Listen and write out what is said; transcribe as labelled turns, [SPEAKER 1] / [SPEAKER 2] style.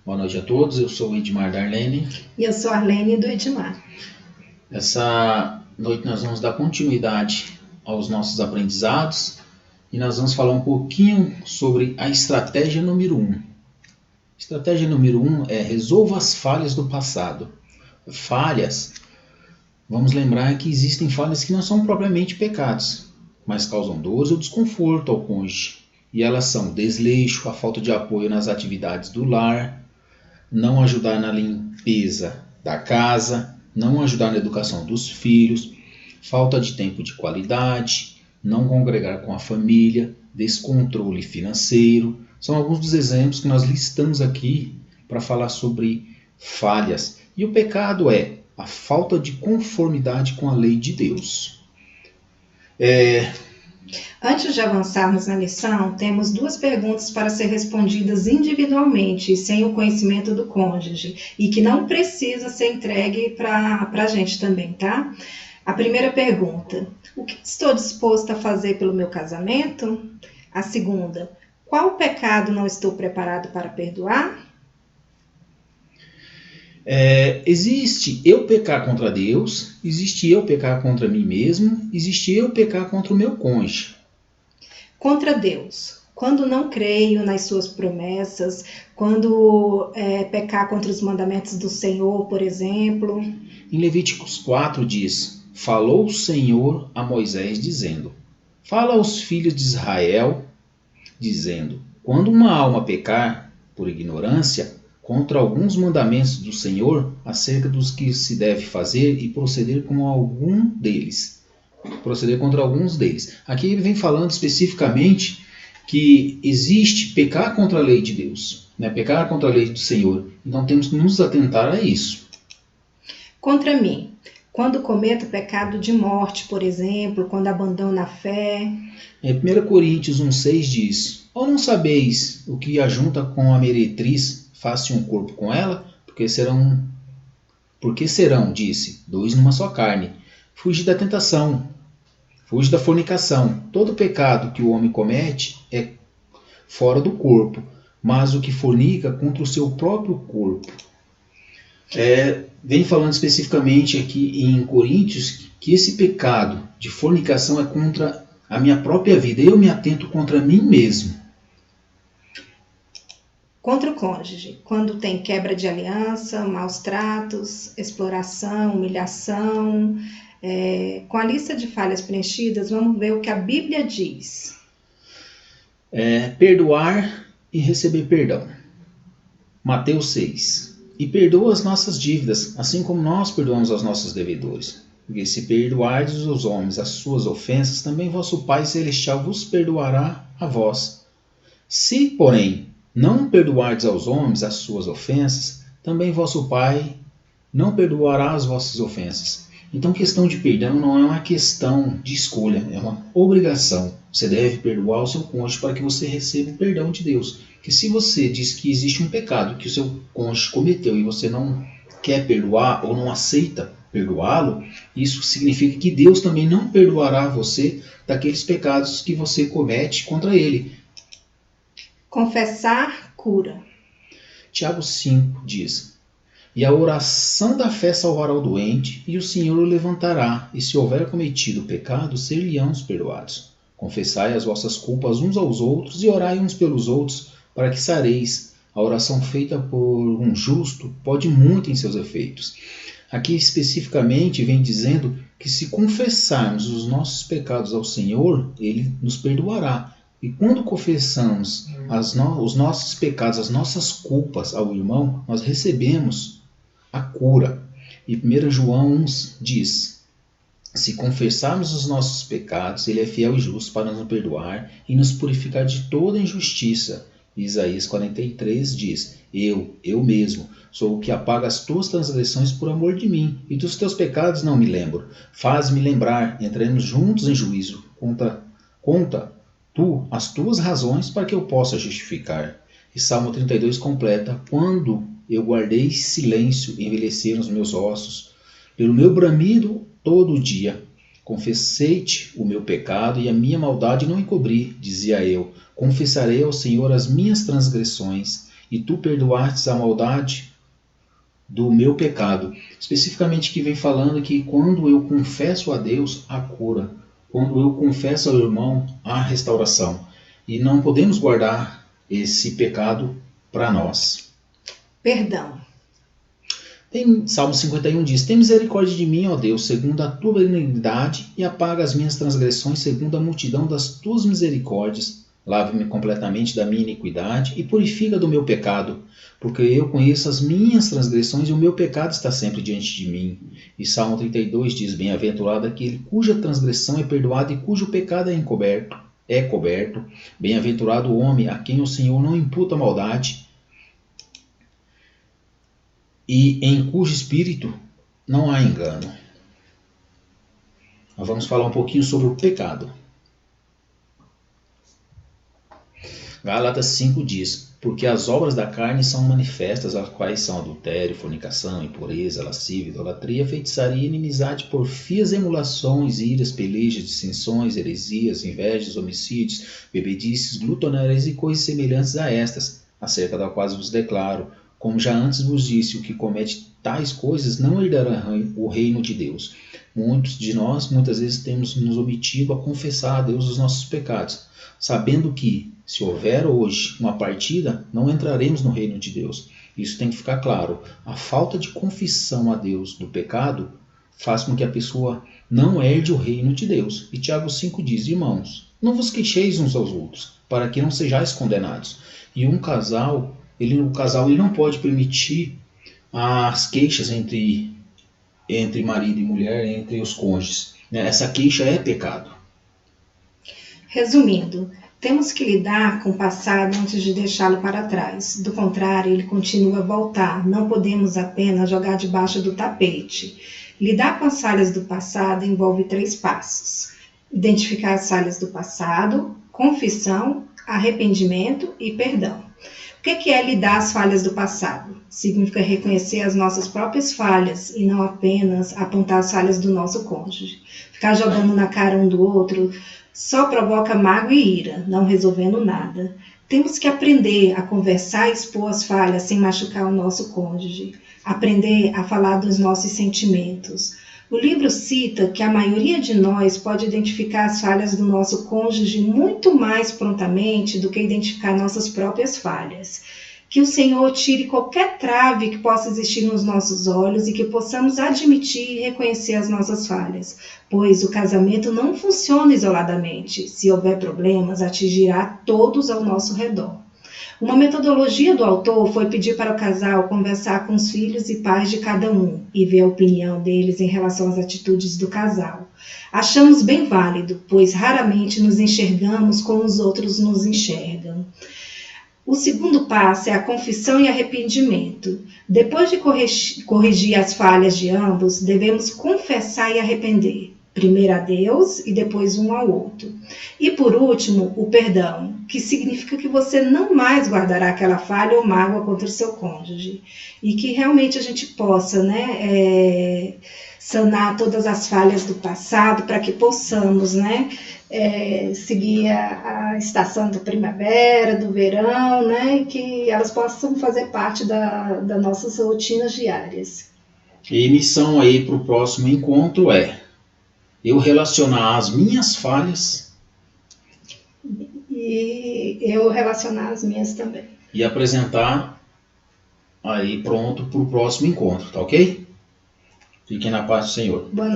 [SPEAKER 1] Boa noite a todos, eu sou o Edmar Darlene.
[SPEAKER 2] E eu sou a Arlene do Edmar.
[SPEAKER 1] Essa noite nós vamos dar continuidade aos nossos aprendizados e nós vamos falar um pouquinho sobre a estratégia número 1. Estratégia número 1 é resolva as falhas do passado. Falhas, vamos lembrar que existem falhas que não são propriamente pecados, mas causam dor ou desconforto ao cônjuge. E elas são desleixo, a falta de apoio nas atividades do lar, não ajudar na limpeza da casa, não ajudar na educação dos filhos, falta de tempo de qualidade, não congregar com a família, descontrole financeiro. São alguns dos exemplos que nós listamos aqui para falar sobre falhas. E o pecado é a falta de conformidade com a lei de Deus.
[SPEAKER 2] Antes de avançarmos na lição, temos 2 perguntas para ser respondidas individualmente e sem o conhecimento do cônjuge e que não precisa ser entregue para a gente também, tá? A primeira pergunta: o que estou disposto a fazer pelo meu casamento? A segunda: qual pecado não estou preparado para perdoar?
[SPEAKER 1] Existe eu pecar contra Deus, existe eu pecar contra mim mesmo, existe eu pecar contra o meu cônjuge.
[SPEAKER 2] Contra Deus, quando não creio nas suas promessas, quando pecar contra os mandamentos do Senhor, por exemplo.
[SPEAKER 1] Em Levíticos 4 diz: falou o Senhor a Moisés dizendo: fala aos filhos de Israel, dizendo, quando uma alma pecar por ignorância contra alguns mandamentos do Senhor, acerca dos que se deve fazer e proceder contra alguns deles. Aqui ele vem falando especificamente que existe pecar contra a lei de Deus, né? Pecar contra a lei do Senhor. Então temos que nos atentar a isso.
[SPEAKER 2] Contra mim, quando cometo pecado de morte, por exemplo, quando abandono a fé.
[SPEAKER 1] 1 Coríntios 1,6 diz: ou não sabeis o que ajunta com a meretriz, faz-se um corpo com ela? Porque serão, disse, 2 numa só carne. Fuge da tentação, fuge da fornicação. Todo pecado que o homem comete é fora do corpo, mas o que fornica contra o seu próprio corpo. Vem falando especificamente aqui em Coríntios que esse pecado de fornicação é contra a minha própria vida. Eu me atento contra mim mesmo.
[SPEAKER 2] Contra o cônjuge, quando tem quebra de aliança, maus tratos, exploração, humilhação. Com a lista de falhas preenchidas, vamos ver o que a Bíblia diz.
[SPEAKER 1] Perdoar e receber perdão. Mateus 6. E perdoa as nossas dívidas, assim como nós perdoamos aos nossos devedores. Porque se perdoardes os homens as suas ofensas, também vosso Pai Celestial vos perdoará a vós. Se, porém, não perdoardes aos homens as suas ofensas, também vosso Pai não perdoará as vossas ofensas. Então, questão de perdão não é uma questão de escolha, é uma obrigação. Você deve perdoar o seu cônjuge para que você receba o perdão de Deus. Porque se você diz que existe um pecado que o seu cônjuge cometeu e você não quer perdoar ou não aceita perdoá-lo, isso significa que Deus também não perdoará você daqueles pecados que você comete contra ele.
[SPEAKER 2] Confessar cura.
[SPEAKER 1] Tiago 5 diz: e a oração da fé salvará o doente, e o Senhor o levantará, e se houver cometido pecado, ser-lhe-ão os perdoados. Confessai as vossas culpas uns aos outros, e orai uns pelos outros, para que sareis. A oração feita por um justo pode muito em seus efeitos. Aqui especificamente vem dizendo que se confessarmos os nossos pecados ao Senhor, Ele nos perdoará. E quando confessamos os nossos pecados, as nossas culpas ao irmão, nós recebemos a cura. E 1 João 1 diz: se confessarmos os nossos pecados, Ele é fiel e justo para nos perdoar e nos purificar de toda injustiça. Isaías 43 diz: eu mesmo, sou o que apaga as tuas transgressões por amor de mim, e dos teus pecados não me lembro. Faz-me lembrar, entraremos juntos em juízo. Conta tu as tuas razões para que eu possa justificar. E Salmo 32 completa: quando eu guardei silêncio, envelheceram os meus ossos. Pelo meu bramido todo o dia, confessei-te o meu pecado e a minha maldade não encobri, dizia eu. Confessarei ao Senhor as minhas transgressões, e tu perdoastes a maldade do meu pecado. Especificamente que vem falando que quando eu confesso a Deus, há cura. Quando eu confesso ao irmão, há restauração. E não podemos guardar esse pecado para nós.
[SPEAKER 2] Perdão.
[SPEAKER 1] Salmo 51 diz: tem misericórdia de mim, ó Deus, segundo a tua benignidade, e apaga as minhas transgressões segundo a multidão das tuas misericórdias. Lave-me completamente da minha iniquidade e purifica do meu pecado, porque eu conheço as minhas transgressões e o meu pecado está sempre diante de mim. E Salmo 32 diz: bem-aventurado aquele cuja transgressão é perdoada e cujo pecado é coberto. Bem-aventurado o homem a quem o Senhor não imputa maldade e em cujo espírito não há engano. Nós vamos falar um pouquinho sobre o pecado. Gálatas 5 diz: porque as obras da carne são manifestas, as quais são adultério, fornicação, impureza, lascívia, idolatria, feitiçaria, inimizade, porfias, emulações, iras, pelejas, dissensões, heresias, invejas, homicídios, bebedices, glutonarias e coisas semelhantes a estas, acerca das quais vos declaro, como já antes vos disse, o que comete tais coisas não herdará o reino de Deus. Muitos de nós, muitas vezes, temos nos omitido a confessar a Deus os nossos pecados, sabendo que, se houver hoje uma partida, não entraremos no reino de Deus. Isso tem que ficar claro. A falta de confissão a Deus do pecado faz com que a pessoa não herde o reino de Deus. E Tiago 5 diz: irmãos, não vos queixeis uns aos outros, para que não sejais condenados. E o casal não pode permitir as queixas entre marido e mulher, entre os cônjuges. Essa queixa é pecado.
[SPEAKER 2] Resumindo, temos que lidar com o passado antes de deixá-lo para trás. Do contrário, ele continua a voltar. Não podemos apenas jogar debaixo do tapete. Lidar com as falhas do passado envolve 3 passos: identificar as falhas do passado, confissão, arrependimento e perdão. O que é lidar as falhas do passado? Significa reconhecer as nossas próprias falhas e não apenas apontar as falhas do nosso cônjuge. Ficar jogando na cara um do outro só provoca mágoa e ira, não resolvendo nada. Temos que aprender a conversar e expor as falhas sem machucar o nosso cônjuge. Aprender a falar dos nossos sentimentos. O livro cita que a maioria de nós pode identificar as falhas do nosso cônjuge muito mais prontamente do que identificar nossas próprias falhas. Que o Senhor tire qualquer trave que possa existir nos nossos olhos e que possamos admitir e reconhecer as nossas falhas, pois o casamento não funciona isoladamente. Se houver problemas, atingirá todos ao nosso redor. Uma metodologia do autor foi pedir para o casal conversar com os filhos e pais de cada um e ver a opinião deles em relação às atitudes do casal. Achamos bem válido, pois raramente nos enxergamos como os outros nos enxergam. O segundo passo é a confissão e arrependimento. Depois de corrigir as falhas de ambos, devemos confessar e arrepender. Primeiro a Deus e depois um ao outro. E por último, o perdão, que significa que você não mais guardará aquela falha ou mágoa contra o seu cônjuge. E que realmente a gente possa, sanar todas as falhas do passado para que possamos, seguir a estação da primavera, do verão, e que elas possam fazer parte das nossas rotinas diárias.
[SPEAKER 1] E missão aí para o próximo encontro é eu relacionar as minhas falhas
[SPEAKER 2] e eu relacionar as minhas também.
[SPEAKER 1] E apresentar aí pronto para o próximo encontro, tá ok? Fiquem na paz do Senhor.
[SPEAKER 2] Boa noite.